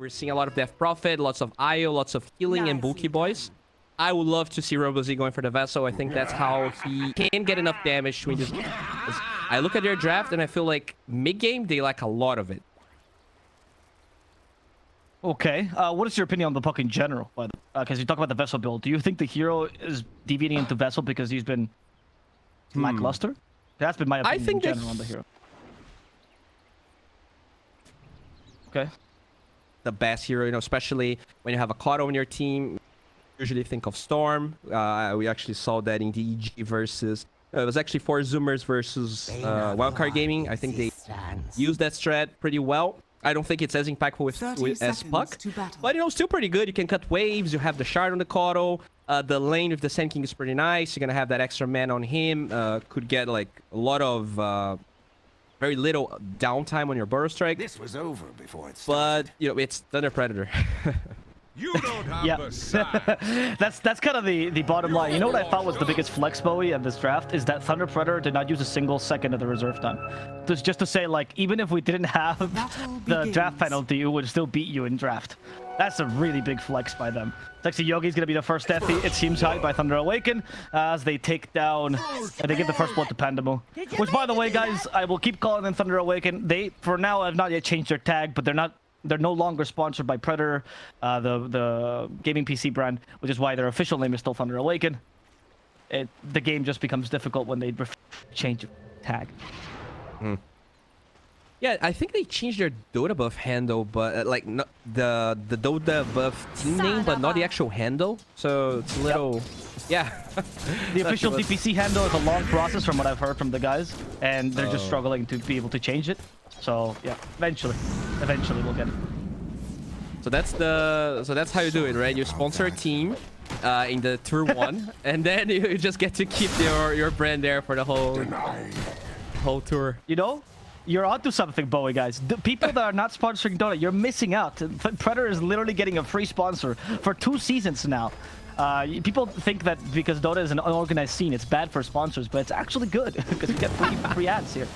We're seeing a lot of Death Prophet, lots of IO, lots of healing and bulky boys. I would love to see Robo-Z going for the Vessel. I think that's how he can get enough damage to win this game. I look at their draft and I feel like mid-game, they lack a lot of it. Okay, what is your opinion on the puck in general? Because you talk about the Vessel build. Do you think the hero is deviating into Vessel because he's been lackluster? That's been my opinion in general on the hero. Okay. The best hero, you know, especially when you have a Kato on your team. Usually think of Storm. We actually saw that in the EG versus... it was actually 4 Zoomers versus Wildcard Gaming. I think they used that strat pretty well. I don't think it's as impactful as Puck. But, you know, still pretty good. You can cut waves. You have the Shard on the Kato. The lane with the Sand King is pretty nice. You're going to have that extra man on him. Could get, like, a lot of... very little downtime on your Burrow Strike. This was over before it started. But, you know, it's Thunder Predator. You don't have the sign. that's kind of the bottom line. You know what I thought was the biggest flex, Bowie, of this draft is that Thunder Predator did not use a single second of the reserve time. Just to say, like, even if we didn't have the draft penalty, it would still beat you in draft. That's a really big flex by them. SexyeYogye is going to be the first death, it seems, high by Thunder Awaken as they take down and they give the first blood to Pandaboo. Which, by the way, guys, I will keep calling them Thunder Awaken. They, for now, have not yet changed their tag, but they're no longer sponsored by Predator, the gaming PC brand, which is why their official name is still Thunder Awaken. The game just becomes difficult when they change tag. Yeah, I think they changed their Dota buff handle, but like no, the Dota buff team name, but not the actual handle. So it's a little, yeah. The official DPC handle is a long process from what I've heard from the guys, and they're just struggling to be able to change it. So yeah, eventually we'll get it. So that's how you do it, right? You sponsor a team in the Tour 1, and then you just get to keep your brand there for the whole tour. You know, you're onto something, Bowie, guys. The people that are not sponsoring Dota, you're missing out. Predator is literally getting a free sponsor for 2 seasons now. People think that because Dota is an unorganized scene, it's bad for sponsors, but it's actually good because you get free ads here.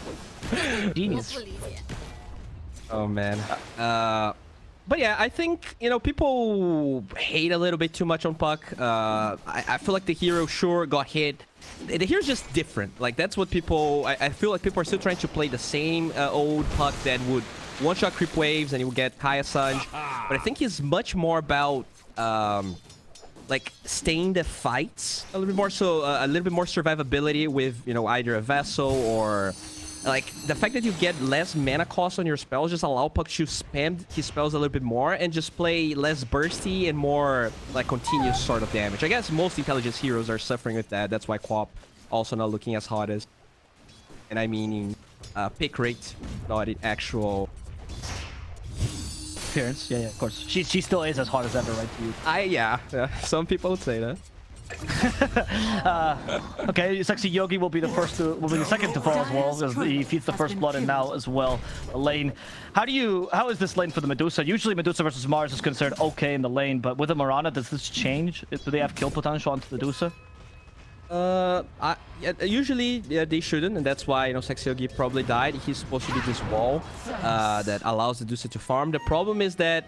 Genius. Oh man. But yeah, I think, you know, people hate a little bit too much on Puck. I feel like the hero sure got hit. The hero's just different. Like, that's what people... I feel like people are still trying to play the same old Puck that would one-shot creep waves and he would get Kaya Sanj. But I think he's much more about... like staying the fights a little bit more, so a little bit more survivability with, you know, either a Vessel or like the fact that you get less mana cost on your spells just allow Puck to spam his spells a little bit more and just play less bursty and more like continuous sort of damage. I guess most intelligence heroes are suffering with that. That's why Quap also not looking as hot as, and I mean pick rate, not in actual appearance. Yeah, of course. She still is as hot as ever, right? Yeah. Some people would say that. Okay, SexyeYogye will be the second to fall as well, because he feeds the first blood and now as well the lane. How is this lane for the Medusa? Usually Medusa versus Mars is considered okay in the lane, but with the Mirana, does this change? Do they have kill potential onto the Medusa? Usually they shouldn't, and that's why, you know, SexyeYogye probably died. He's supposed to be this wall that allows the Medusa to farm. The problem is that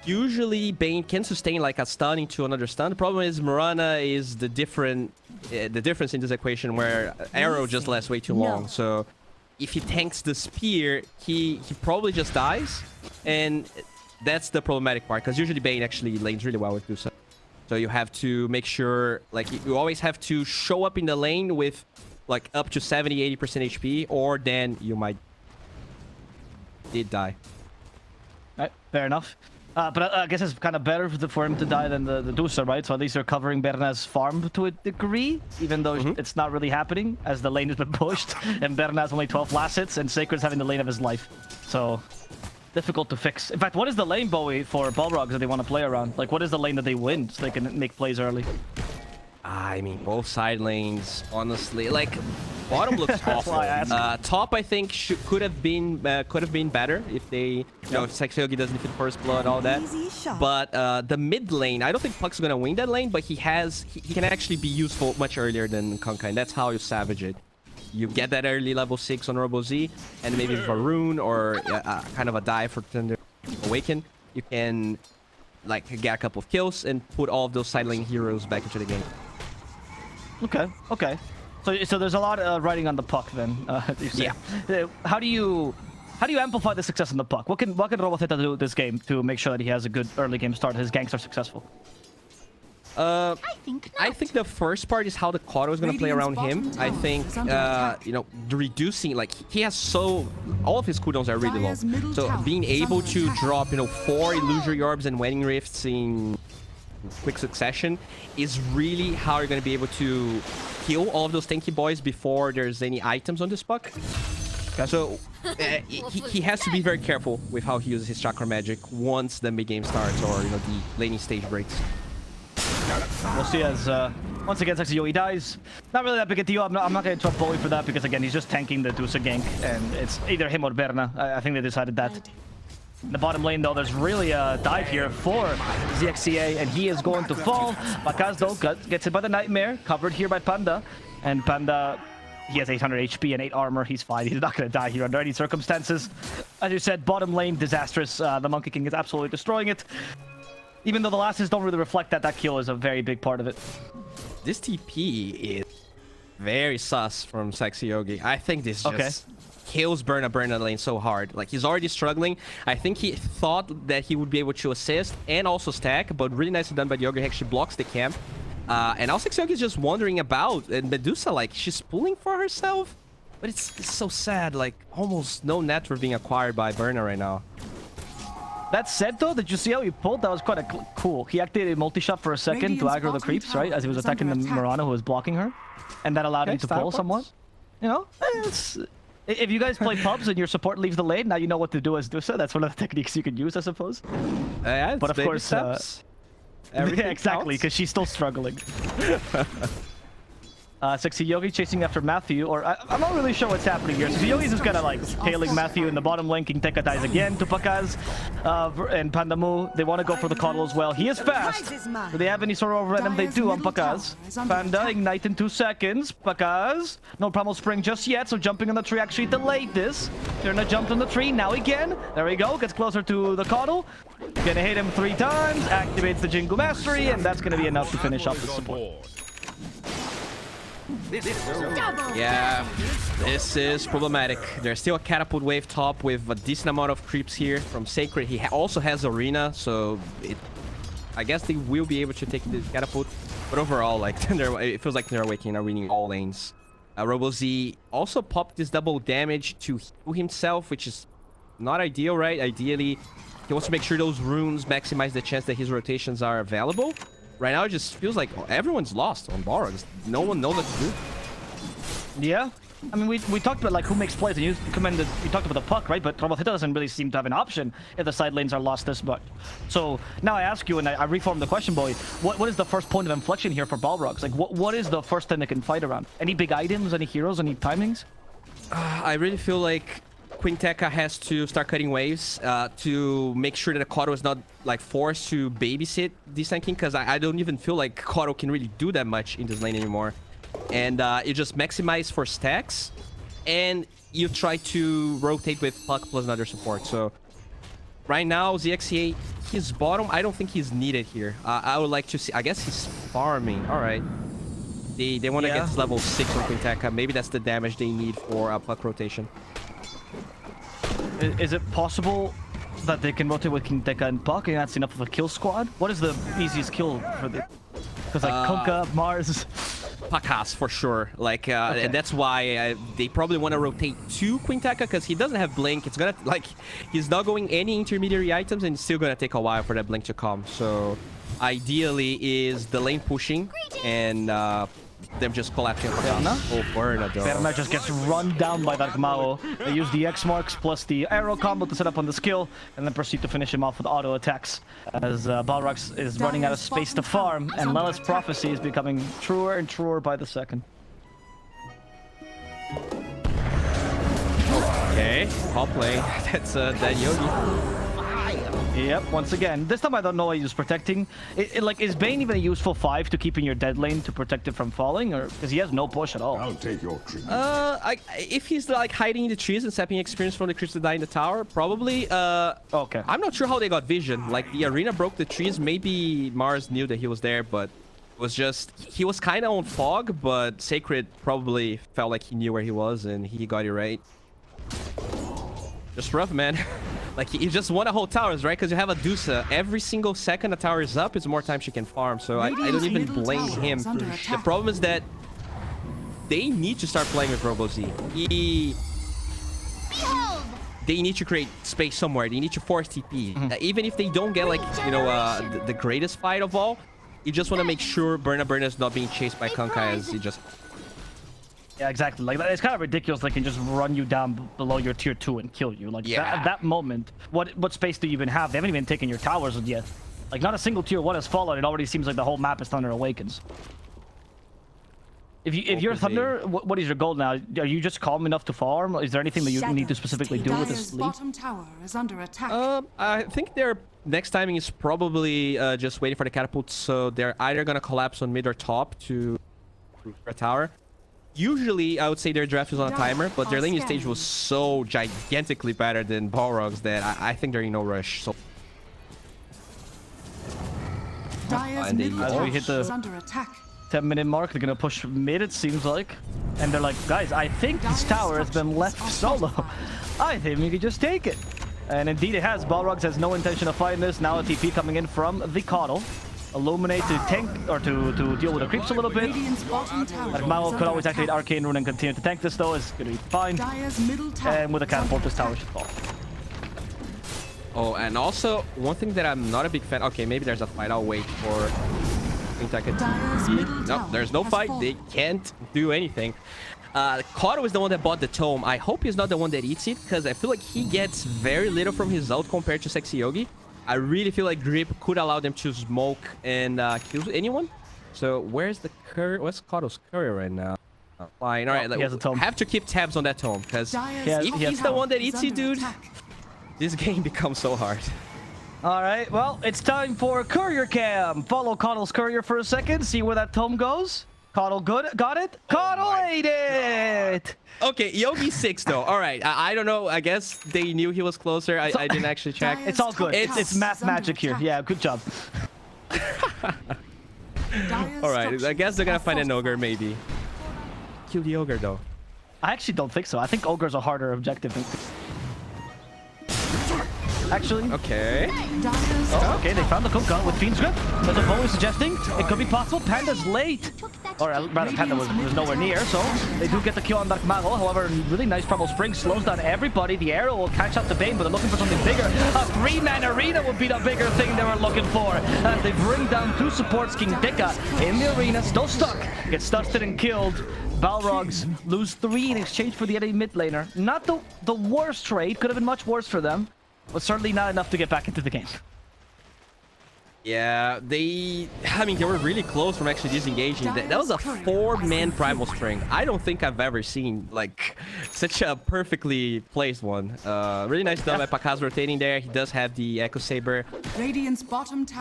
usually Bane can sustain like a stun into another stun. The problem is Mirana is the difference in this equation where arrow just lasts way too long. So if he tanks the spear, he probably just dies, and that's the problematic part, because usually Bane actually lanes really well with Medusa. So you have to make sure, like, you always have to show up in the lane with like up to 70-80% HP, or then you might die. Right, fair enough. But I guess it's kind of better for him to die than the Medusa, right? So at least you're covering Berna's farm to a degree, even though it's not really happening, as the lane has been pushed, and Berna has only 12 last hits, and Sacred's having the lane of his life. So difficult to fix. In fact, what is the lane, Bowie, for Balrogs that they want to play around? Like, what is the lane that they win so they can make plays early? I mean, both side lanes, honestly. Like, bottom looks awful. Top, I think, could have been better if they, you know, if SexyeYogye doesn't fit first blood, all that. But the mid lane, I don't think Puck's gonna win that lane, but he can actually be useful much earlier than Kunkka, and that's how you savage it. You get that early level 6 on Robo-Z, and maybe Varun or kind of a dive for Thunder Awaken. you can like get a couple of kills and put all of those side lane heroes back into the game. Okay, okay. So there's a lot of writing on the puck then. You say. Yeah. How do you amplify the success in the puck? What can Robo-Z do this game to make sure that he has a good early game start, his ganks are successful? I think the first part is how the Kato is going to play around him. I think, you know, reducing, like, he has all of his cooldowns are really low. So being able to drop, you know, 4 illusory orbs and wedding rifts in quick succession is really how you're going to be able to kill all of those tanky boys before there's any items on this puck. So he has to be very careful with how he uses his chakra magic once the mid game starts or, you know, the laning stage breaks. We'll see as once again SexyeYogye dies. Not really that big a deal. I'm not going to interrupt Bowie for that because again he's just tanking the Zxca gank and it's either him or Berna. I think they decided that. In the bottom lane though, there's really a dive here for Zxca and he is going to fall. Pakazs though gets hit by the Nightmare, covered here by Panda, and Panda, he has 800 HP and 8 armor. He's fine. He's not going to die here under any circumstances. As you said, bottom lane disastrous. The Monkey King is absolutely destroying it. Even though the lasses don't really reflect that, that kill is a very big part of it. This TP is very sus from SexyeYogye. I think this just kills BernaBerna lane so hard. Like, he's already struggling. I think he thought that he would be able to assist and also stack, but really nicely done by Yogye. He actually blocks the camp. And now SexyeYogye is just wandering about, and Medusa, like, she's pulling for herself. But it's so sad, like, almost no network being acquired by Berna right now. That said, though, did you see how he pulled? That was quite cool. He activated a multi-shot for a second to aggro the creeps, right? As he was attacking the Mirana who was blocking her. And that allowed him to pull somewhat. You know, if you guys play pubs and your support leaves the lane, now you know what to do as Zxca. That's one of the techniques you could use, I suppose. Yeah, but of course, yeah, exactly, because she's still struggling. SexyeYogye chasing after Matthew, or I'm not really sure what's happening here. SexyeYogye is kind of like tailing Matthew in the bottom lane. KingTeka dies again to pakazs, and Pandaboo. They want to go for the Coddle as well. He is fast. Do they have any sort of overvenom? They do on pakazs. Panda ignite in 2 seconds. pakazs, no Primal Spring just yet, so jumping on the tree actually delayed this. Berna jumped on the tree, now again. There we go, gets closer to the Coddle. Gonna hit him 3 times, activates the Jingu Mastery, and that's gonna be enough to finish off the support. Yeah, this is problematic. There's still a catapult wave top with a decent amount of creeps here from Sacred. He also has Arena, so I guess they will be able to take the catapult. But overall, like, it feels like they're Awakening are winning all lanes. Robo-Z also popped this double damage to heal himself, which is not ideal, right? Ideally, he wants to make sure those runes maximize the chance that his rotations are available. Right now, it just feels like everyone's lost on Balrogs. No one knows what to do. Yeah. I mean, we talked about, like, who makes plays, and you talked about the puck, right? But Robo-Z doesn't really seem to have an option if the side lanes are lost this much. So, now I ask you, and I reform the question, Boy. What is the first point of inflection here for Balrogs? Like, what is the first thing they can fight around? Any big items, any heroes, any timings? I really feel like KingTeka has to start cutting waves to make sure that Kato is not like forced to babysit this King, because I don't even feel like Kato can really do that much in this lane anymore. And you just maximize for stacks and you try to rotate with Puck plus another support. So right now Zxca, his bottom, I don't think he's needed here. I would like to see, I guess he's farming. All right, they want to get level 6 on KingTeka. Maybe that's the damage they need for a Puck rotation. Is it possible that they can rotate with KingTeka and Puck and that's enough of a kill squad? What is the easiest kill for the... Because like Kunkka, Mars... pakazs for sure. Like, and that's why they probably want to rotate to KingTeka because he doesn't have Blink. It's gonna, like, he's not going any intermediary items and it's still gonna take a while for that Blink to come. So ideally is the lane pushing and them just collapsing. Oh, Berna though. Berna just gets run down by DarkMago. They use the X marks plus the arrow combo to set up on the skill, and then proceed to finish him off with auto attacks. As Balrogs is running out of space to farm, and Lela's prophecy is becoming truer and truer by the second. Okay, top lane. That's that Yogye. Yep, once again. This time I don't know why he was protecting. Like, is Bane even a useful 5 to keep in your dead lane to protect it from falling? Or because he has no push at all? I'll take your treatment. If he's like hiding in the trees and sapping experience from the creatures that die in the tower, probably. Okay. I'm not sure how they got vision. Like, the arena broke the trees. Maybe Mars knew that he was there, but it was just... He was kind of on fog, but Sacred probably felt like he knew where he was, and he got it right. Just rough, man. Like, you just want to hold towers, right? Because you have a Zxca. Every single second a tower is up, it's more time she can farm. So I don't even blame him. The problem is that they need to start playing with Robo-Z. They need to create space somewhere. They need to force TP. Even if they don't get, like, you know, the greatest fight of all, you just want to make sure BernaBerna is not being chased by Kunkai as he just... Yeah, exactly. Like, it's kind of ridiculous. They can just run you down below your tier 2 and kill you. Like, at that moment, what space do you even have? They haven't even taken your towers yet. Like, not a single tier 1 has fallen. It already seems like the whole map is Thunder Awakens. If you're Thunder, what is your goal now? Are you just calm enough to farm? Is there anything that you need to specifically do with this league? Bottom tower is under attack. I think their next timing is probably just waiting for the catapults. So they're either gonna collapse on mid or top to a tower. Usually, I would say their draft is on a timer, but their laning stage was so gigantically better than Balrogs that I think they're in no rush. So As we hit the 10-minute mark, they're gonna push mid, it seems like. And they're like, guys, I think this tower has been left solo. I think we could just take it. And indeed it has. Balrogs has no intention of fighting this. Now a TP coming in from the Coddle. Illuminate to tank or to deal with the creeps a little bit. DarkMago could always activate Arcane Rune and continue to tank this though. It's gonna be fine. And with a catapult, this tower should fall. Oh, and also one thing that I'm not a big fan. Okay, maybe there's a fight. I'll wait for. No, there's no fight. They can't do anything. Kato is the one that bought the tome. I hope he's not the one that eats it, because I feel like he gets very little from his ult compared to SexyeYogye. I really feel like Grip could allow them to smoke and kill anyone. So where's the courier? What's Kato's courier right now? Fine. All right, he has a tome. Have to keep tabs on that tome, because if he's the one that eats it, dude, this game becomes so hard. All right, well, it's time for Courier Cam. Follow Coddle's Courier for a second, see where that tome goes. Coddle good, got it? Coddle ate it! Okay, Yogi 6 though. All right, I don't know. I guess they knew he was closer. I didn't actually check. It's all good. It's math magic here. Yeah, good job. All right, I guess they're gonna find an ogre maybe. Kill the ogre though. I actually don't think so. I think ogre's a harder objective than... Actually. Okay. Oh, okay, they found the Kunkka with Fiend's Grip. But the Bo is suggesting it could be possible. Panda's late. Or rather, Panda was nowhere near, so they do get the kill on DarkMago. However, really nice Primal Spring slows down everybody. The arrow will catch up to Bane, but they're looking for something bigger. A 3-man arena would be the bigger thing they were looking for. As they bring down 2 supports, King Zxca in the arena, still stuck. Gets stunned and killed. Balrogs lose 3 in exchange for the enemy mid laner. Not the worst trade. Could have been much worse for them. But certainly not enough to get back into the game. Yeah, they were really close from actually disengaging. That was a 4-man Primal Spring. I don't think I've ever seen, like, such a perfectly placed one. Really nice done by pakazs rotating there. He does have the Echo Saber.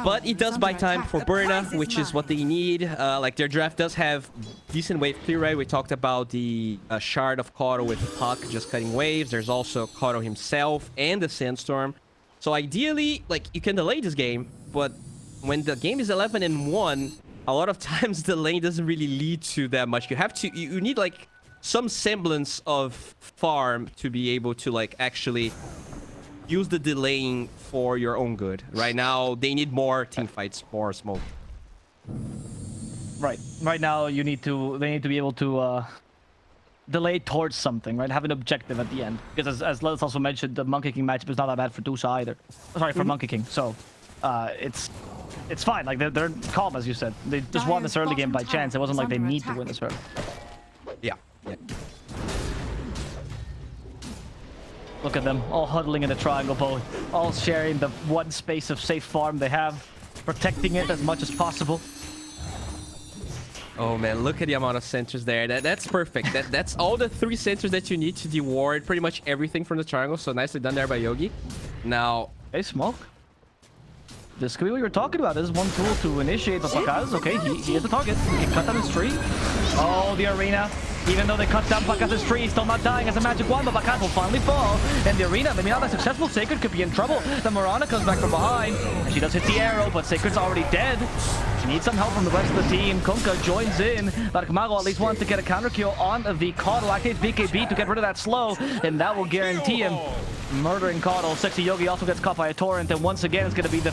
But it does buy time for Berna, which is what they need. Like, their draft does have decent wave clear, right? We talked about the Shard of Kato with Puck just cutting waves. There's also Kato himself and the Sandstorm. So ideally, like, you can delay this game, but when the game is 11-1, a lot of times the lane doesn't really lead to that much. You need like some semblance of farm to be able to like actually use the delaying for your own good. Right now, they need more team fights, more smoke. Right now, they need to be able to delay towards something, right? Have an objective at the end. Because as Let's also mentioned, the Monkey King matchup is not that bad for Zxca either. Sorry, for Monkey King. So it's fine. Like, they're calm, as you said. They just won this early game by chance. It wasn't like they need to win this early. Yeah. Look at them, all huddling in the triangle pole, all sharing the one space of safe farm they have, protecting it as much as possible. Oh man, look at the amount of sensors there. That's perfect. That's all the 3 sensors that you need to deward pretty much everything from the triangle. So nicely done there by Yogi. Now, Hey, smoke. This could be what you're talking about. This is one tool to initiate the pakazs. Okay, he is the target. He can cut down his tree. Oh, the arena. Even though they cut down pakazs' tree, he's still not dying as a magic wand, but pakazs will finally fall. And the arena, maybe not that successful. Sacred could be in trouble. The Mirana comes back from behind. And she does hit the arrow, but Sacred's already dead. She needs some help from the rest of the team. Kunkka joins in. DarkMago at least wants to get a counter kill on the Caudle. Activates BKB to get rid of that slow, and that will guarantee him murdering Caudle. SexyeYogye also gets caught by a torrent, and once again it's going to be the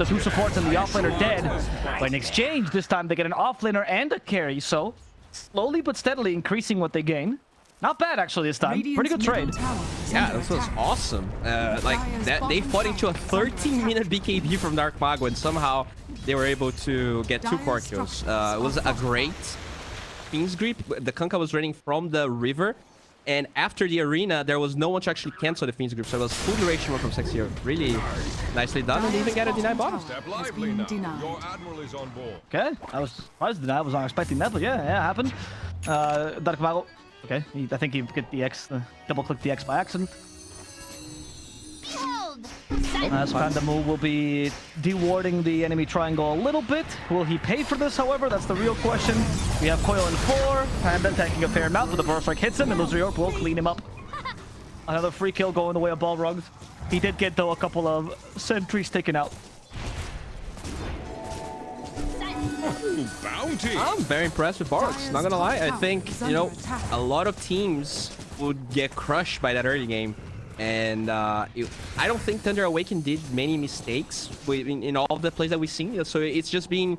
two supports and the offlaner dead. But in exchange, this time they get an offlaner and a carry, so slowly but steadily increasing what they gain. Not bad actually this time. Pretty good trade. Yeah, this was awesome. Like that, they fought into a 13-minute BKB from DarkMago, and somehow they were able to get 2 core kills. It was a great Fiend's Grip. The Kunkka was running from the river, and after the arena, there was no one to actually cancel the Fiend's Grip, so it was full duration from SexyeYogye. Really nicely done, and they even get a deny bottom. Step lively now. Your admiral is on board. Okay, I was surprised that I was not expecting that, but yeah, it happened. DarkMago. Okay, I think he hit the X, double-clicked the X by accident. As Pandaboo will be dewarding the enemy triangle a little bit. Will he pay for this, however? That's the real question. We have Coil in 4. Panda taking a fair amount, but the Burst Strike hits him, and Luzuriorp will clean him up. Another free kill going the way of Balrogs. He did get, though, a couple of sentries taken out. Ooh, bounty. I'm very impressed with Balrogs, not gonna lie. I think, you know, a lot of teams would get crushed by that early game. And I don't think Thunder Awaken did many mistakes in all of the plays that we've seen. So it's just been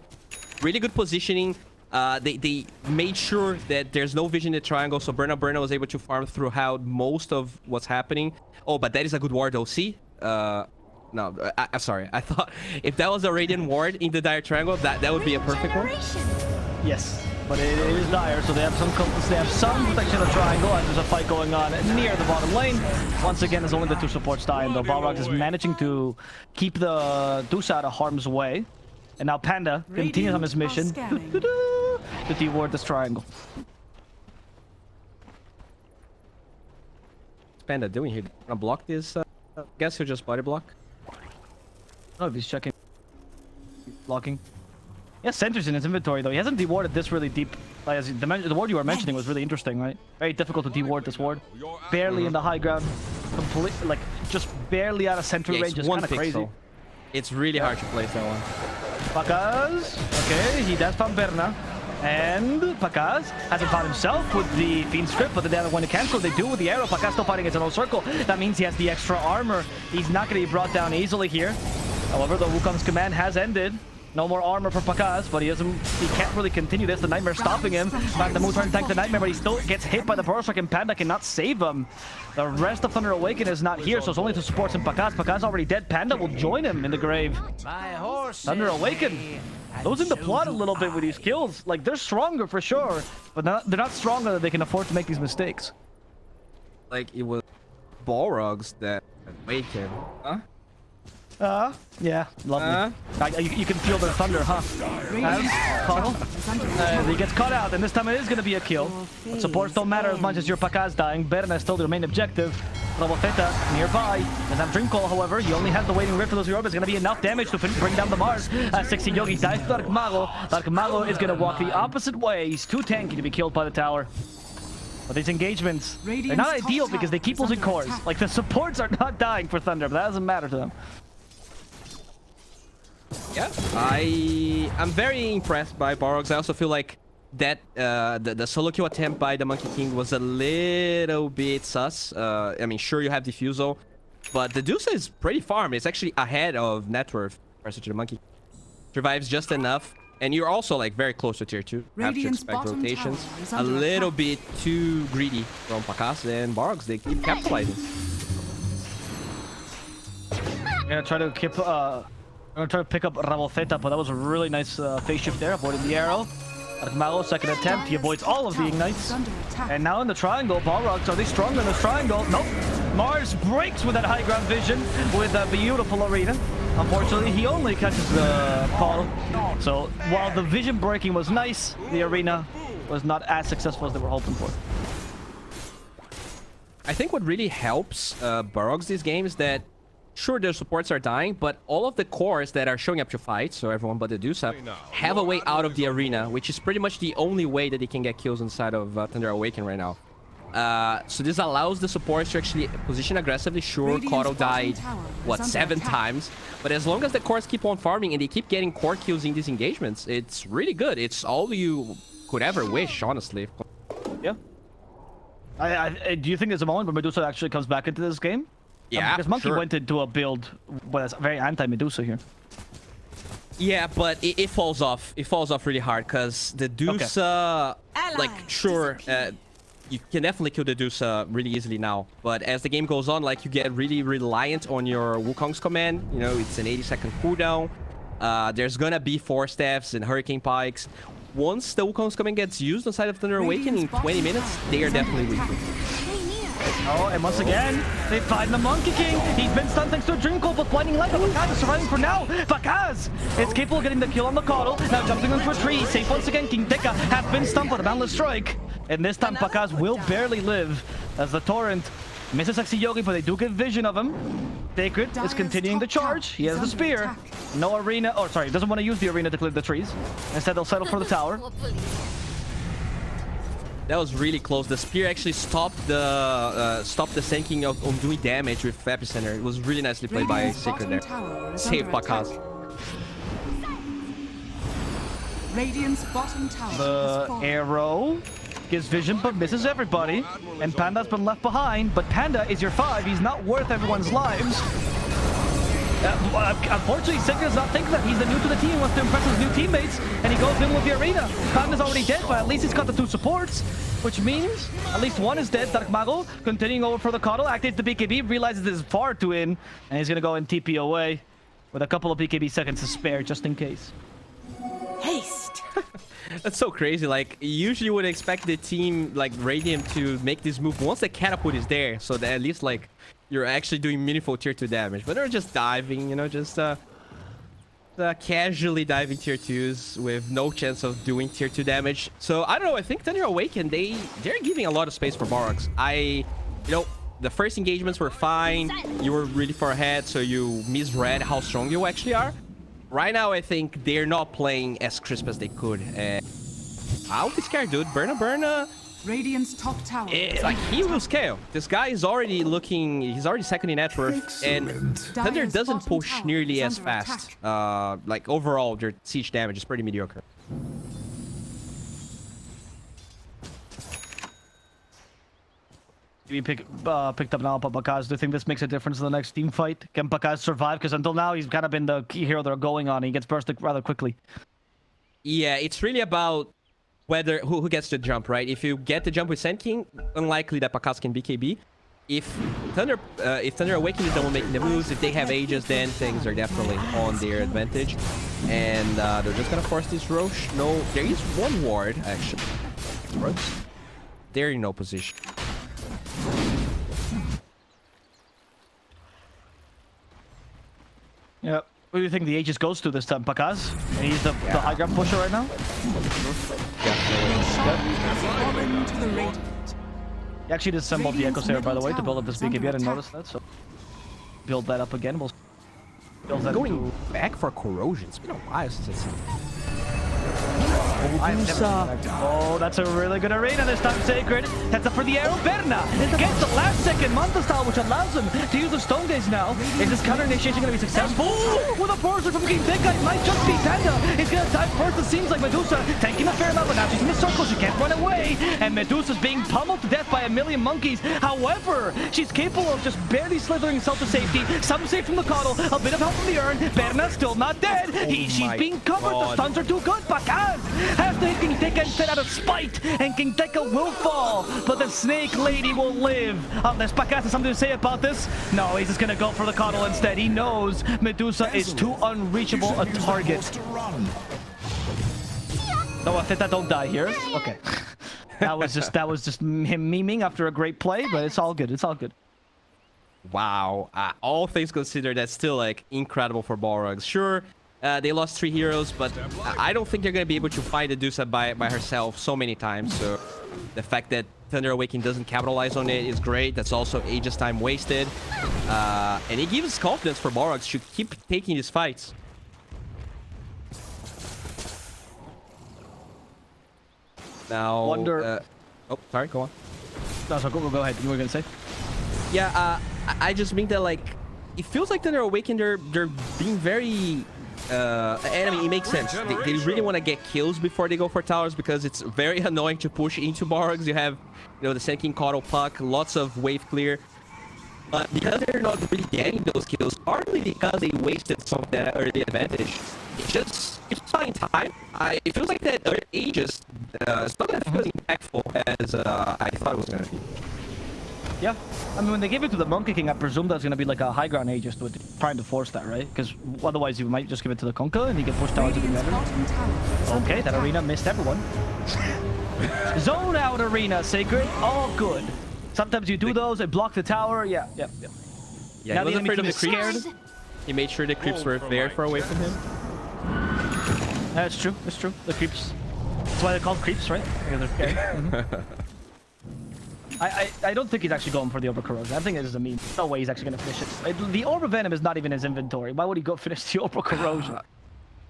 really good positioning. They made sure that there's no vision in the triangle, so BernaBerna was able to farm throughout most of what's happening. Oh, but that is a good ward though. See? No, I'm sorry. I thought if that was a Radiant ward in the Dire Triangle, that would be a perfect one. Yes, but it is Dire, so they have some protection of the triangle as there's a fight going on near the bottom lane. Once again, there's only the 2 supports dying, though. Balrogs is managing to keep the Zxca out of harm's way. And now Panda continues on his mission to deward this triangle. What's Panda doing here? Gonna block this? I guess he'll just body block. Oh, if he's checking. Blocking. He has sentries in his inventory, though. He hasn't dewarded this really deep. Like, the ward you were mentioning was really interesting, right? Very difficult to deward this ward. Barely in the high ground. Like, just barely out of sentry range. It's kind of crazy. It's really hard to place that one. pakazs. Okay, he does found Berna. And pakazs hasn't found himself with the Fiend Strip, but they're going to cancel. They do with the arrow. pakazs still fighting his own circle. That means he has the extra armor. He's not going to be brought down easily here. However, the Wukong's command has ended. No more armor for pakazs, but he can't really continue this. The Nightmare stopping him. Pandaboo trying to tank the Nightmare, but he still gets hit by the Burst Strike, and Panda cannot save him. The rest of Thunder Awaken is not here, so it's only 2 supports in pakazs. pakazs already dead. Panda will join him in the grave. Thunder Awaken losing the plot a little bit with these kills. Like, they're stronger for sure, but they're not stronger that they can afford to make these mistakes. Like, it was Balrogs that Awaken. Huh? Yeah, lovely. You can feel the thunder, huh? Caudle. He gets caught out, and this time it is going to be a kill. But supports don't matter as much as your pakazs dying. Berna is still the main objective. Robo-Z nearby. Doesn't have Dream Call, however. He only has the Waiting Rift for those Europe. It's going to be enough damage to bring down the Mars. SexyeYogye dies to DarkMago. DarkMago is going to walk the opposite way. He's too tanky to be killed by the tower. But these engagements, they're not ideal because they keep losing cores. Like, the supports are not dying for Thunder, but that doesn't matter to them. Yeah, I'm very impressed by Balrogs. I also feel like that the solo kill attempt by the Monkey King was a little bit sus. I mean, sure, you have Diffusal, but the Zxca is pretty farm. It's actually ahead of net worth versus the Monkey. Survives just enough, and you're also like very close to tier 2. Have to expect rotations. A little bit too greedy from pakazs, and Balrogs, they keep capitalizing. I'm gonna try to keep I'm gonna try to pick up Robo-Z, but that was a really nice phase shift there, avoiding the arrow. DarkMago, second attempt, he avoids all of the ignites. And now in the triangle, Balrogs, are they stronger in the triangle? Nope. Mars breaks with that high ground vision with a beautiful arena. Unfortunately, he only catches the Caudle. So while the vision breaking was nice, the arena was not as successful as they were hoping for. I think what really helps Balrogs this game is that Sure, their supports are dying, but all of the cores that are showing up to fight, so everyone but the Zxca, have a way out of the arena, which is pretty much the only way that they can get kills inside of Thunder Awaken right now. So this allows the supports to actually position aggressively. Sure, Coddle died, what, 7 times? But as long as the cores keep on farming and they keep getting core kills in these engagements, it's really good. It's all you could ever wish, honestly. Yeah. Do you think there's a moment where Medusa actually comes back into this game? Yeah, because Monkey sure. went into a build that's very anti-Medusa here. Yeah, but it falls off. It falls off really hard because the Zxca, like, sure, you can definitely kill the Zxca really easily now. But as the game goes on, like, you get really reliant on your Wukong's command. You know, it's an 80-second cooldown. There's gonna be Force Staffs and Hurricane Pikes. Once the Wukong's command gets used inside of Thunder Awaken in 20 minutes, they are definitely weak. Oh, and once again, they find the Monkey King. He's been stunned thanks to a Dream Cold, but blinding light. But pakazs is surviving for now. pakazs is capable of getting the kill on the Coddle. Now jumping into a tree. Safe once again. King Deka has been stunned by the Boundless Strike. And this time, pakazs will barely live as the Torrent misses SexyeYogye, but they do get vision of him. Sacred is continuing the charge. He has the spear. No arena. Oh, sorry. He doesn't want to use the arena to clear the trees. Instead, they'll settle for the tower. That was really close. The spear actually stopped the sinking of doing damage with Epicenter. It was really nicely played by Sacred there. Save pakazs. Radiant's bottom tower The arrow gives vision but misses everybody. And Panda's been left behind, but Panda is your 5. He's not worth everyone's lives. Unfortunately, Zxca does not think that. He's the new to the team, wants to impress his new teammates, and he goes in with the arena. Panda's already dead, but at least he's got the 2 supports, which means at least one is dead. DarkMago continuing over for the Coddle, activates the BKB, realizes this is far too in, and he's gonna go and TP away with a couple of BKB seconds to spare just in case. Haste. That's so crazy. Like, usually you would expect the team like Radiant to make this move once the catapult is there, so that at least like you're actually doing meaningful tier 2 damage. But they're just diving, you know, just casually diving tier 2s with no chance of doing tier 2 damage. So I don't know, I think Thunder Awaken, they're giving a lot of space for Balrogs. You know, the first engagements were fine. You were really far ahead, so you misread how strong you actually are. Right now, I think they're not playing as crisp as they could. I'll be scared, dude. BernaBerna, Radiant's top tower. like, he will scale. This guy is already looking, he's already second in net worth, and Thunder doesn't push nearly as fast. Like, overall, their siege damage is pretty mediocre. We picked up now, but pakazs, do you think this makes a difference in the next team fight? Can pakazs survive? Because until now, he's kind of been the key hero they're going on. He gets bursted rather quickly. Yeah, it's really about whether who gets the jump, right? If you get the jump with Sand King, unlikely that pakazs can BKB. If Thunder Awaken is the one making the moves, if they have Aegis, then things are definitely on their advantage. And they're just gonna force this Roche. No, there is one ward, actually. They're in no position. Yeah. Who do you think the Aegis goes to this time? pakazs? And he's the high ground pusher right now? He actually disassembled the Echo Saber, by the way, to build up this BKB. I didn't notice that, so build that up again. We'll build that Going back for Corrosion. It's been a while since I've seen Oh, that's a really good arena this time, Sacred. That's up for the arrow. Berna gets the last second Manta style, which allows him to use the Stone Gaze now. Is this counter initiation going to be successful? With a forcer from King Deka, it might just be Panda. He's going to dive first. It seems like Medusa taking a fair amount, but now she's in the circle. She can't run away. And Medusa's being pummeled to death by a million monkeys. However, she's capable of just barely slithering herself to safety. Some safe from the Coddle. A bit of help from the urn. Berna's still not dead. She's being covered. The stuns are too good. pakazs has to hit King Deka instead out of spite, and King Deka will fall, but the Snake Lady will live. Unless pakazs has something to say about this? No, he's just gonna go for the Coddle instead. He knows Medusa is too unreachable a target. No, I think that don't die here. Okay. that was just him memeing after a great play, but it's all good. It's all good. Wow. All things considered, that's still like incredible for Balrogs. Sure, they lost 3 heroes, but I don't think they're going to be able to fight the Zxca by herself so many times. So the fact that Thunder Awaken doesn't capitalize on it is great. That's also Aegis time wasted. And it gives confidence for Balrogs to keep taking these fights. Now... Wonder... oh, sorry, go on. No, so go ahead. You were gonna say? Yeah, I just mean that, like, it feels like Thunder Awaken, they're being very... and I mean, it makes sense. They really want to get kills before they go for towers because it's very annoying to push into Balrogs. You have, you know, the Sand King, Coddle, Puck, lots of wave clear. But because they're not really getting those kills, partly because they wasted some of that early advantage, it's fine time. It feels like that early Aegis, it's not as impactful as I thought it was going to be. Yeah. I mean, when they gave it to the Monkey King, I presume that's going to be like a high ground Aegis to it, trying to force that, right? Because otherwise you might just give it to the Conker and he can push towards the Radiant's commander. bottom tower is Okay, under that attack. arena missed everyone. Zone out arena, Sacred. All good. Sometimes you do those, they block the tower. Yeah. Yeah, Now he the wasn't afraid of the enemy team is creeps. scared. He made sure the creeps were very far away from him. That's true. That's true. The creeps. That's why they're called creeps, right? Because they're scared. I don't think he's actually going for the Orb Corrosion. I think it is a meme. No way he's actually going to finish it. The Orb of Venom is not even in his inventory. Why would he go finish the Orb Corrosion?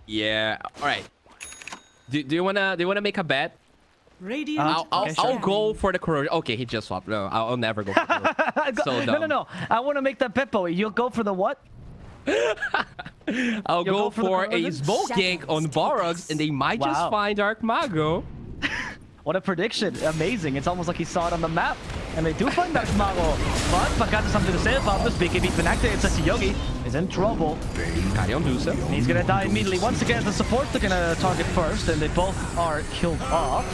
Yeah. All right. Do you wanna make a bet? Radiant I'll go for the corrosion. Okay, he just swapped. No, I'll never go for the corrosion. So dumb. No. I want to make that bet, Bowie. You'll go for the what? I'll go for the for a corrosion? smoke gank on Balrogs, and they might just Wow. find DarkMago. What a prediction. Amazing. It's almost like he saw it on the map. And they do find DarkMago. But pakazs has something to say about this. BKB's been activated. SexyeYogye is in trouble. Carry do so. He's gonna die immediately. Once again, the supports are gonna target first, and they both are killed off.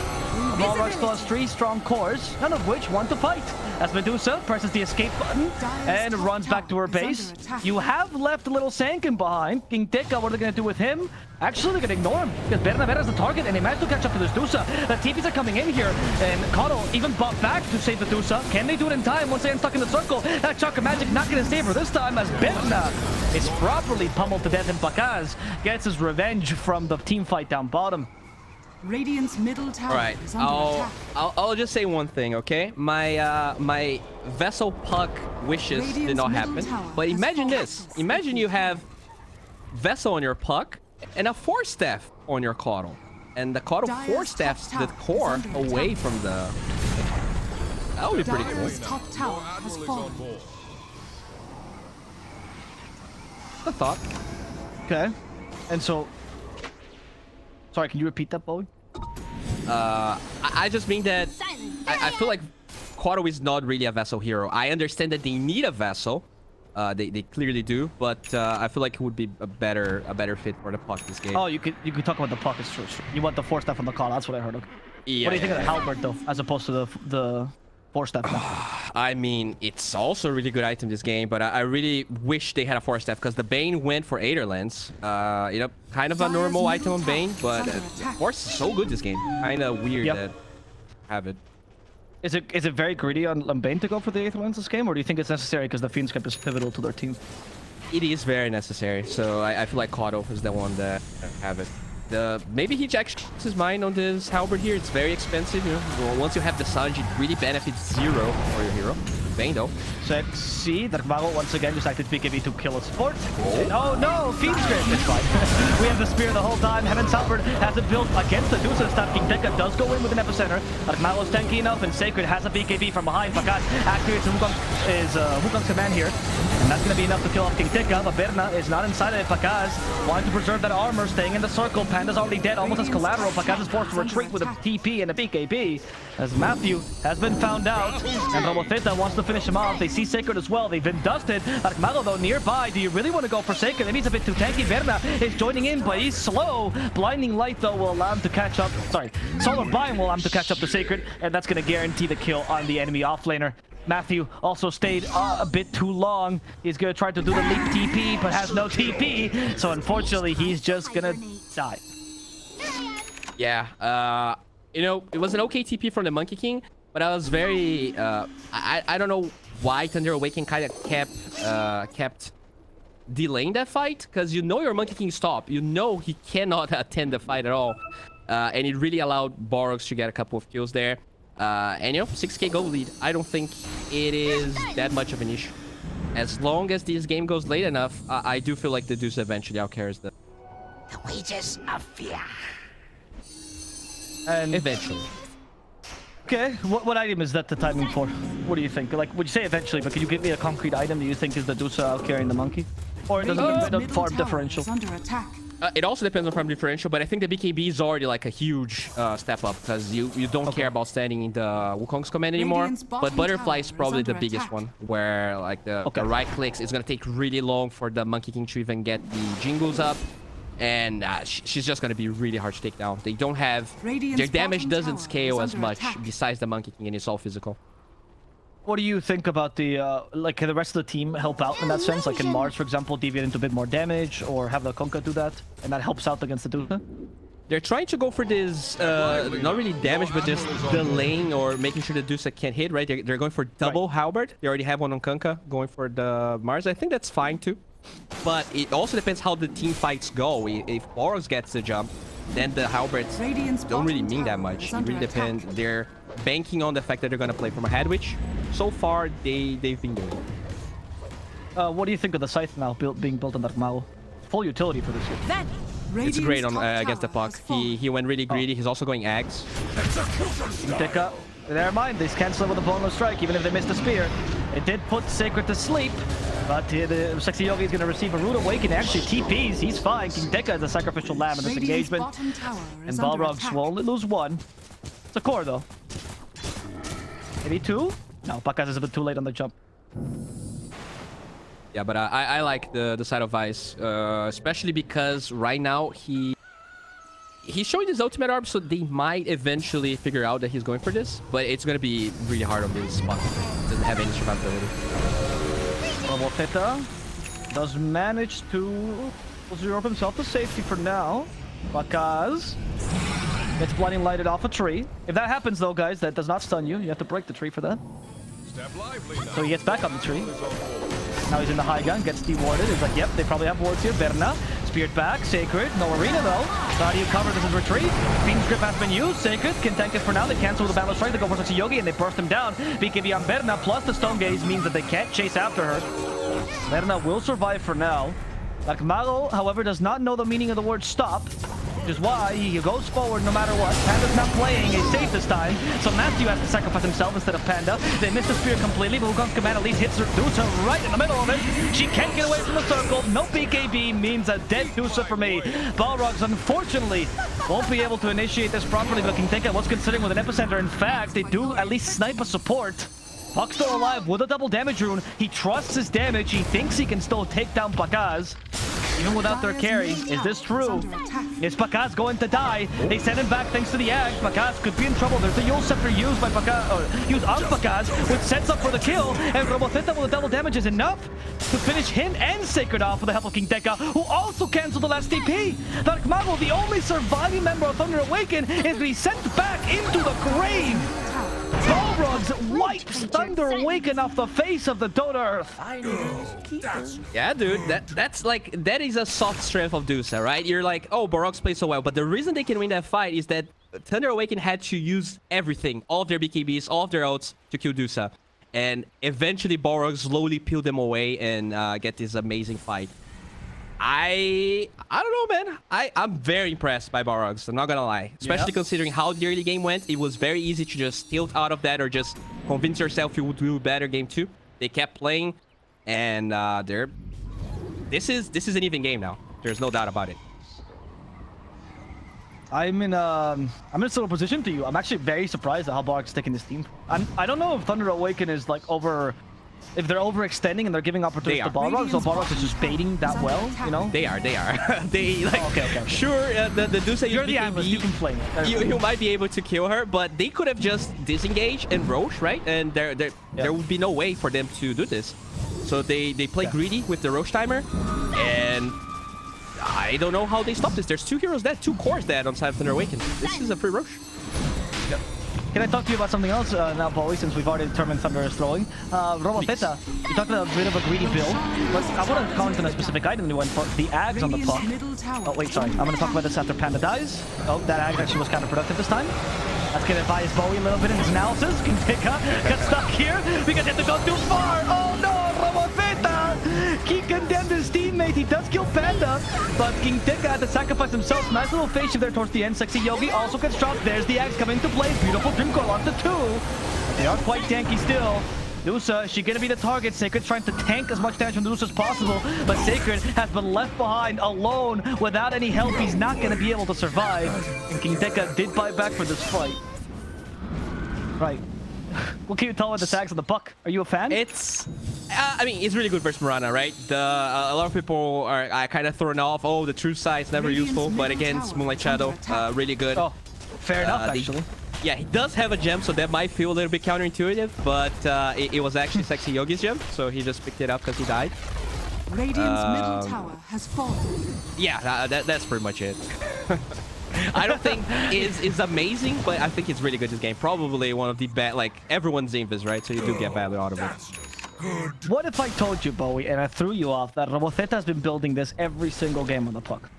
Balrogs still has 3 strong cores, none of which want to fight. As Medusa presses the escape button and runs back to her base. You have left a little Sankin behind. King Dxca, what are they gonna do with him? Actually, they're gonna ignore him because BernaBerna is the target, and they managed to catch up to this Medusa. The TPs are coming in here, and Coddle even bought back to save the Medusa. Can they do it in time once they're stuck in the circle? That Chakra Magic not gonna save her this time as Berna is properly pummeled to death, and pakazs gets his revenge from the team fight down bottom. Radiant's middle tower All right. is under attack. I'll just say one thing, okay? My vessel Puck wishes did Radiant's not middle happen. tower But has imagine fallen. this. Imagine you have vessel on your Puck and a Force Staff on your Coddle, and the Coddle Dire's Force Staffs top the tower is core under away attack. from the. That would be pretty cool. Dire's top tower Your has admiral is fallen. on board. The thought. Okay. And so... Sorry, can you repeat that, Bowie? I just mean that I feel like Coddle is not really a vessel hero. I understand that they need a vessel. They clearly do, but I feel like it would be a better fit for the Puck this game. Oh, you could talk about the puck. It's true. You want the Force Staff on the call. That's what I heard. Okay. Yeah, What do you think yeah, of the Halberd, though, as opposed to the Force Staff? I mean, it's also a really good item this game, but I really wish they had a Force Staff because the Bane went for Aetherlands. You know, kind of a normal item on Bane, but Force is so good this game. Kind of weird Yep. that have it. Is it very greedy on Bane to go for the Aether Lens this game, or do you think it's necessary because the Fiend's Cap is pivotal to their team? It is very necessary, so I feel like Coddle is the one that have it. Maybe he actually changed his mind on this halberd here. It's very expensive, you know. Well, once you have the Sanji, it really benefits 0 for your hero. Bane though. Sexy, DarkMago once again just acted BKB to kill a support. Oh no, Fiend's Grip, it's fine. We have the spear the whole time. Heaven's Halberd has it built against the Medusa stuff. King Dxca does go in with an epicenter. DarkMago is tanky enough, and Sacred has a BKB from behind. pakazs activates Wukong's command here. And that's going to be enough to kill off King Dxca, but Berna is not inside of it. pakazs wanting to preserve that armor, staying in the circle. Panda's already dead, almost as collateral. pakazs is forced to retreat with a TP and a BKB, as Matthew has been found out. And Robo-Z wants to finish him off. They see Sacred as well. They've been dusted. DarkMago, though, nearby. Do you really want to go for Sacred? Maybe he's a bit too tanky. Berna is joining in, but he's slow. Blinding Light, though, will allow him to catch up. Sorry, Solar Bind will allow him to catch up to Sacred, and that's going to guarantee the kill on the enemy offlaner. Matthew also stayed a bit too long. He's going to try to do the leap TP, but has no TP. So unfortunately, he's just going to die. Yeah, you know, it was an okay TP from the Monkey King, but I was very, I don't know why Thunder Awaken kind of kept delaying that fight, because you know your Monkey King stopped. You know he cannot attend the fight at all. And it really allowed Balrogs to get a couple of kills there. And you know, 6k gold lead. I don't think it is that much of an issue. As long as this game goes late enough, I do feel like the Deuce eventually outcarries them. The wages of fear. And Eventually. okay, what item is that the timing for? What do you think? Like, would you say eventually, but could you give me a concrete item that you think is the Zxca out carrying the monkey? Or does it Radiant's depend on middle farm tower differential? is under attack. It also depends on farm differential, but I think the BKB is already like a huge step up because you don't care about standing in the Wukong's command anymore. Radiant's But bottom Butterfly is tower is probably the under biggest attack. one, where like the right clicks is gonna take really long for the Monkey King to even get the jingles up, and she's just gonna be really hard to take down. They don't have Radiant's their damage bottom doesn't tower scale is as under much attack. besides the Monkey King, and it's all physical. What do you think about the like the rest of the team help out in that sense? Like, can Mars, for example, deviate into a bit more damage, or have the Conca do that, and that helps out against the Zxca? They're trying to go for this, not really damage, but just delaying or making sure the Zxca can't hit, right? They're going for double halberd. They already have one on Kunkka, going for the Mars. I think that's fine too. But it also depends how the team fights go. If Balrogs gets the jump, then the halberds Radiant's don't really bottom mean that tower much. is It under really attack. depends. They're banking on the fact that they're going to play from a head, which so far they've been doing. What do you think of the Scythe now being built on DarkMago? Full utility for this year. Then It's great on top against the tower puck. has fallen. He went really greedy. He's also going Ags. Zxca, never mind, they cancel it with a boneless strike, even if they missed the spear. It did put Sacred to sleep, but the SexyeYogye is going to receive a rude awaken. Actually, TPs, he's fine. Zxca is a sacrificial lamb in this Radiant's engagement. bottom tower And is under Balrogs attack. will only lose one. It's a core, though. Maybe two? No, pakazs is a bit too late on the jump. Yeah, but I like the side of Ice, especially because right now he's showing his ultimate arm, so they might eventually figure out that he's going for this, but it's going to be really hard on this spot. Doesn't have any survivability. Robo-Z does manage to zero up himself to safety for now. Pakazs gets blinding lighted off a tree. If that happens, though, guys, that does not stun you. You have to break the tree for that. Step lively now. So he gets back on the tree. Now he's in the high gun, gets dewarded. He's like, yep, they probably have wards here. Berna, speared back. Sacred, no arena though. So how do you cover this is retreat? Fiend's Grip has been used. Sacred can tank it for now. They cancel with the Battle Strike. They go for SexyeYogye and they burst him down. BKB on Berna plus the Stone Gaze means that they can't chase after her. Berna will survive for now. DarkMago, however, does not know the meaning of the word stop, which is why he goes forward no matter what. Panda's not playing a safe this time, so Matthew has to sacrifice himself instead of Panda. They miss the spear completely, but Wukong's command at least hits her Zxca right in the middle of it. She can't get away from the circle. No BKB means a dead Zxca for me. Balrogs, unfortunately, won't be able to initiate this properly, but Zxca was considering with an epicenter. In fact, they do at least snipe a support. Puck's still alive with a double damage rune. He trusts his damage. He thinks he can still take down pakazs, even without their carry. Is this true? Is pakazs going to die? They send him back thanks to the Ag. pakazs could be in trouble. There's the Yule Scepter used by pakazs, or used on pakazs, which sets up for the kill. And Robo-Z with the double damage is enough to finish him and Sacred off with the help of Zxca, who also canceled the last TP. DarkMago, the only surviving member of Thunder Awaken, is to be sent back into the grave. Balrogs wipes Thunder Awaken off the face of the Dota Earth. Yeah, dude, that is a soft strength of Zxca, right? You're like, oh, Balrogs play so well, but the reason they can win that fight is that Thunder Awaken had to use everything, all of their BKBs, all of their ults to kill Zxca, and eventually Balrogs slowly peel them away and get this amazing fight. I don't know, man. I'm very impressed by Balrogs. I'm not gonna lie, especially considering how the early game went. It was very easy to just tilt out of that or just convince yourself you would do better game 2. They kept playing, and this is an even game now. There's no doubt about it. I'm in a similar position to you. I'm actually very surprised at how Balrogs taking this team. I don't know if Thunder Awaken is like if they're overextending and they're giving opportunities to Balrogs, so Balrogs is just baiting that well, you know? They are. They like. Okay. Sure, the Zxca You're the analyst. You can play. You might be able to kill her, but they could have just disengaged and Roche, right? And there would be no way for them to do this. So they play greedy with the Roche timer, and I don't know how they stop this. There's 2 heroes dead, 2 cores dead on side of Thunder Awaken. This is a free Roche. Yep. Can I talk to you about something else now, Bowie, since we've already determined Thunder is throwing? Robo-Z, you talked about a bit of a greedy build, but I want to comment on a specific item you went for, the Ags on the puck. Oh, wait, sorry. I'm going to talk about this after Panda dies. Oh, that Ag actually was counterproductive this time. That's going to bias Bowie a little bit in his analysis. King Tika got stuck here because he had to go too far. Oh, no, Robo-Z! He condemned his teammate. He does kill Panda, but King Tika had to sacrifice himself. Nice little face shift there towards the end. SexyeYogye also gets dropped. There's the Axe coming into play. Beautiful Dream Coil onto 2. They are quite tanky still. Zxca, is she gonna be the target? Sacred's trying to tank as much damage from Zxca as possible, but Sacred has been left behind alone without any help. He's not gonna be able to survive. And King Tika did bite back for this fight. Right. What can you tell about the Sags on the puck? Are you a fan? It's, I mean, it's really good versus Mirana, right? A lot of people are kind of thrown off. Oh, the true side's never useful, but against Moonlight Shadow, really good. Oh, fair enough, actually. Yeah, he does have a gem, so that might feel a little bit counterintuitive, but it was actually SexyeYogye's gem, so he just picked it up because he died. Radiant's middle tower has fallen. Yeah, that's pretty much it. I don't think is amazing, but I think it's really good this game. Probably one of the best, like, everyone's Invis, right? So you do get badly audible. What if I told you, Bowie, and I threw you off, that Robo-Z has been building this every single game on the puck?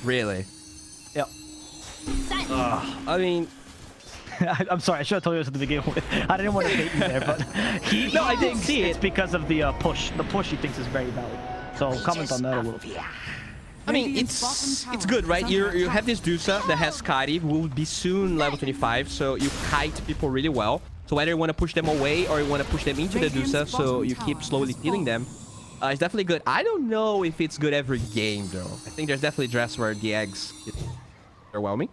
Really? Yep. I mean... I'm sorry, I should have told you this at the beginning. I didn't want to hate you there, but no, I didn't see it. It's because of the push. The push he thinks is very valid. So comment on that a little. I mean, it's good, right? You have this Zxca that has Skadi, who will be soon level 25, so you kite people really well. So whether you want to push them away or you want to push them into the Zxca, so you keep slowly killing them, it's definitely good. I don't know if it's good every game, though. I think there's definitely drafts where the eggs get overwhelming.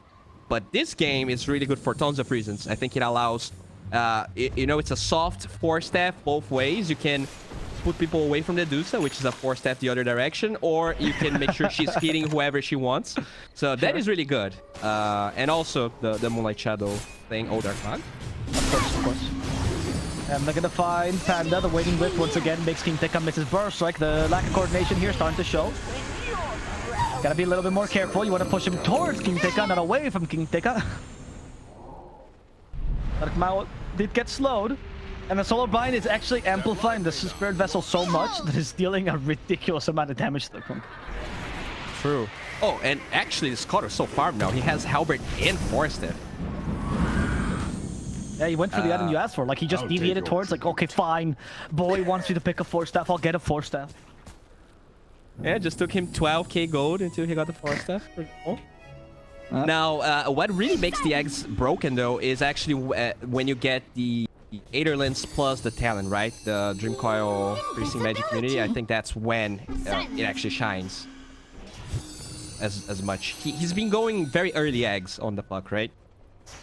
But this game is really good for tons of reasons. I think it allows, you know, it's a soft 4-step both ways. You can put people away from the Zxca, which is a 4-step the other direction, or you can make sure she's hitting whoever she wants. So that is really good. And also the Moonlight Shadow thing. Oh, DarkMago. Of course. And they're gonna find Panda. The waiting whip once again makes King Tika miss his burst strike. The lack of coordination here starting to show. Gotta be a little bit more careful. You want to push him towards King Tika, not away from King Tika. DarkMago did get slowed. And the Solar Bind is actually amplifying the Spirit Vessel so much that it's dealing a ridiculous amount of damage to the Kronk. True. Oh, and actually, this Scott is so farmed now. He has Halberd and 4-step. Yeah, he went for the item you asked for. Like, he just deviated towards, like, okay, fine. Boy wants you to pick a 4-staff. I'll get a 4-staff. Yeah, just took him 12k gold until he got the 4-step. Now, what really makes the eggs broken, though, is actually when you get the Aetherlens plus the talent, right? The Dream Coil Piercing Magic Community. I think that's when it actually shines as much. He's been going very early eggs on the puck, right?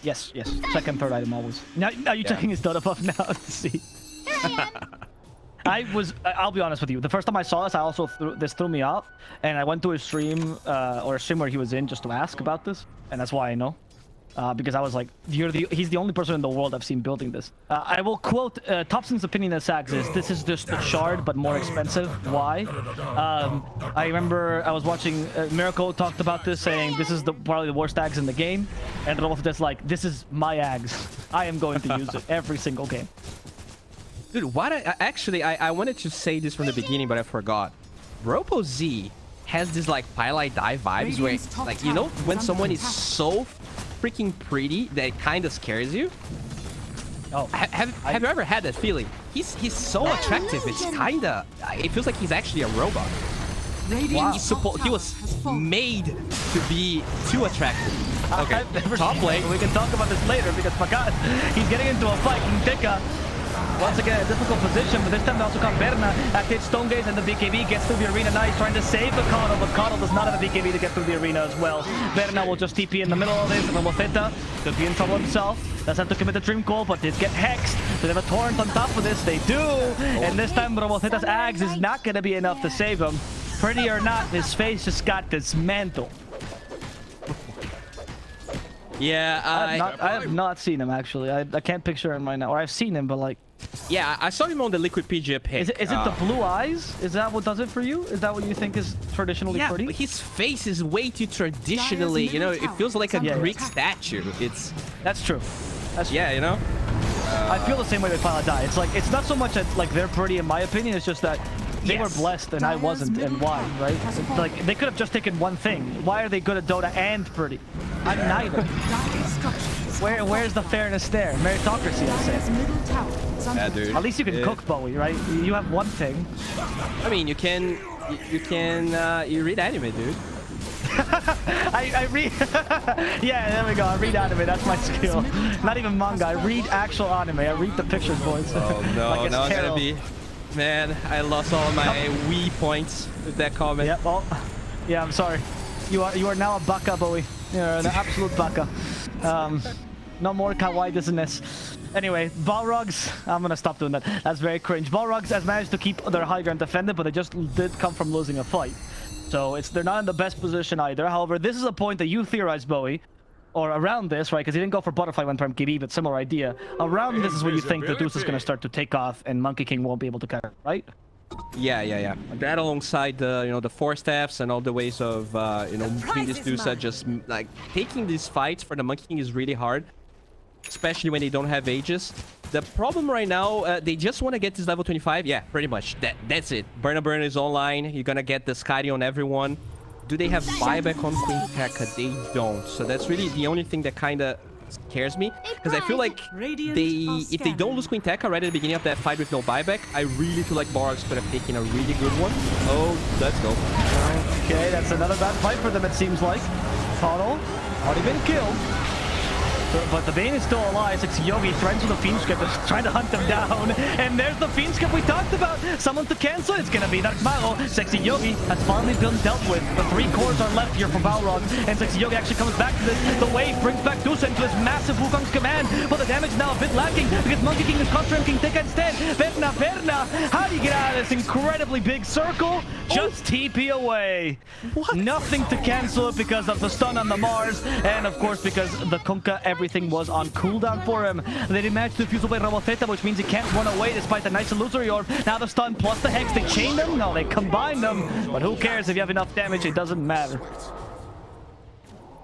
Yes. Second, third item always. Now you're checking his Dota buff now to see. I'll be honest with you. The first time I saw this, I also threw me off, and I went to his stream or a stream where he was in just to ask about this, and that's why I know. Because I was like, he's the only person in the world I've seen building this. I will quote Thompson's opinion of Sags is, this is just a shard, but more expensive. Why? I remember I was watching Miracle talked about this, saying this is probably the worst Ags in the game. And Rolf just like, this is my Ags. I am going to use it every single game. Dude, what I wanted to say this from the beginning, but I forgot. Robo-Z has this like Pilot Die vibes where, like, you know, when someone is so freaking pretty that it kind of scares you. Oh, have you ever had that feeling? He's so attractive. It's kind of, it feels like he's actually a robot. Wow. He was made to be too attractive. Okay, top lane. We can talk about this later because pakazs, he's getting into a fight. King Tika, once again, a difficult position, but this time they also got Berna at his Stone Gaze, and the BKB gets through the arena. Now he's trying to save the Coddle, but Coddle does not have a BKB to get through the arena as well. Berna will just TP in the middle of this, and Robo-Z could be in trouble himself. Does have to commit the Dream Coil, but did get hexed. So they have a Torrent on top of this. They do, and this time Robo-Z's Ags is not going to be enough to save him. Pretty or not, his face just got dismantled. Yeah, I have not seen him actually. I can't picture him right now, or I've seen him, but like. Yeah, I saw him on the Liquid PG pick. Is it the blue eyes? Is that what does it for you? Is that what you think is traditionally pretty? But his face is way too traditionally, you know, it feels like a Greek statue. That's true. Yeah, you know? I feel the same way with Paladai. It's like, it's not so much that like they're pretty in my opinion, it's just that they were blessed and I wasn't, and why, right? Like, they could have just taken one thing. Why are they good at Dota and pretty? I'm neither. Where's the fairness there? Meritocracy, I say. Yeah, dude. At least you can cook, Bowie, right? You have one thing. I mean, you read anime, dude. I read... yeah, there we go. I read anime. That's my skill. Not even manga. I read actual anime. I read the pictures, boys. Oh, no. Like now I'm gonna be... Man, I lost all my Wii points with that comment. Yep. Well, yeah, I'm sorry. You are now a baka, Bowie. You're an absolute baka. No more kawaii business. Anyway, Balrogs, I'm gonna stop doing that. That's very cringe. Balrogs has managed to keep their high ground defended, but they just did come from losing a fight. So they're not in the best position either. However, this is a point that you theorized, Bowie, or around this, right? Because he didn't go for Butterfly one time, KB, but similar idea. Around this is where you think the Deuce is going to start to take off and Monkey King won't be able to carry, right? Yeah. That alongside the, the 4 staffs and all the ways of, moving this Deuce, just like taking these fights for the Monkey King is really hard, especially when they don't have Aegis. The problem right now, they just want to get this level 25. Yeah, pretty much. That's it. BernaBerna is online. You're going to get the Scotty on everyone. Do they have buyback on Queen Tekka? They don't. So that's really the only thing that kind of scares me. Because I feel like if they don't lose Queen Tekka right at the beginning of that fight with no buyback, I really feel like Balrogs could have taken a really good one. Oh, let's go. Okay, that's another bad fight for them, it seems like. Tunnel, already been killed. But the Bane is still alive. SexyeYogye threatens with the Fiendskip, is trying to hunt them down. And there's the Fiendskip we talked about. Someone to cancel. It's going to be DarkMago. SexyeYogye has finally been dealt with. The 3 cores are left here for Balrogs. And SexyeYogye actually comes back to this. The wave brings back Deuce into his massive Wukong's command. But the damage now a bit lacking because Monkey King is countering King Tekka instead. BernaBerna, how do you get out of this incredibly big circle? Just TP away. What? Nothing to cancel it because of the stun on the Mars. And of course because the Kunkka everything was on cooldown for him. They didn't manage to defuse away Robo-Z, which means he can't run away despite the nice illusory orb. Now the stun plus the Hex, they chain them? No, they combine them. But who cares if you have enough damage? It doesn't matter.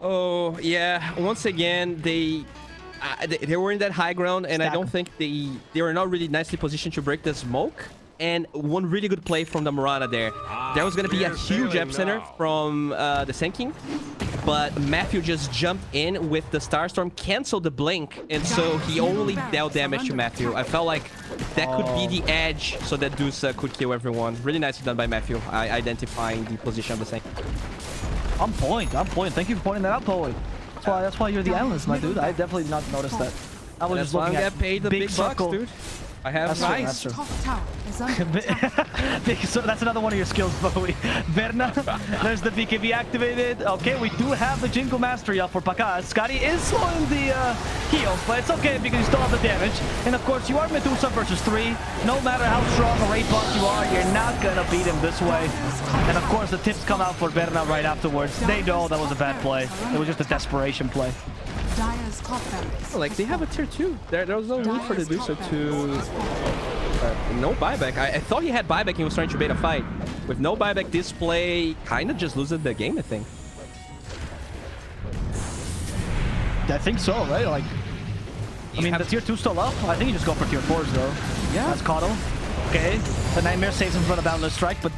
Oh, yeah. Once again, they were in that high ground, and I don't think they were not really nicely positioned to break the smoke. And one really good play from the Murata there. There was going to be a huge epicenter from the Sand King, but Matthew just jumped in with the Starstorm, canceled the blink, and so he only dealt damage to Matthew. I felt like that could be the edge so that Deuce could kill everyone. Really nicely done by Matthew, identifying the position of the Sand King. On point. Thank you for pointing that out, Bowie. That's why you're the analyst, my dude. I definitely did not notice that. I was just looking at paid the big bucks, dude. I have nice. So that's another one of your skills, Bowie. Berna, there's the BKB activated. Okay, we do have the Jingle Mastery up for pakazs. Scotty is slowing the heal, but it's okay because you still have the damage. And of course, you are Medusa versus 3. No matter how strong a raid boss you are, you're not gonna beat him this way. And of course, the tips come out for Berna right afterwards. They know that was a bad play. It was just a desperation play. Like, they have a tier 2. There was no need for the Deuce to... no buyback. I thought he had buyback and he was trying to bait a fight. With no buyback, this play kind of just loses the game, I think. I think so, right? Like, I mean, the tier 2's still up. I think you just go for tier 4s, though. Yeah. That's Coddle. Okay. The Nightmare saves him from the Boundless Strike, but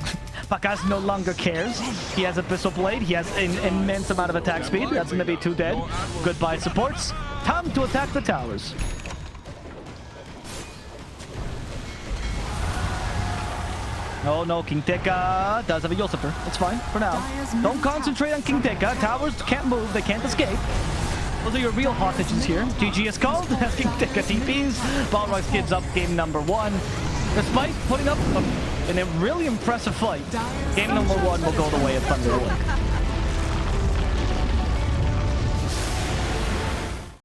pakazs no longer cares. He has Abyssal Blade. He has an immense amount of attack speed. That's going to be 2 dead. Goodbye, supports. Time to attack the towers. Oh no, King Tekka does have a Yosipper. It's fine for now. Don't concentrate on King Tekka. Towers can't move. They can't escape. Those are your real hostages here. GG is called. King Tekka TPs. Balrogs gives up game number 1. Despite putting up a really impressive fight, game number 1 will go the way of Thunderbolt.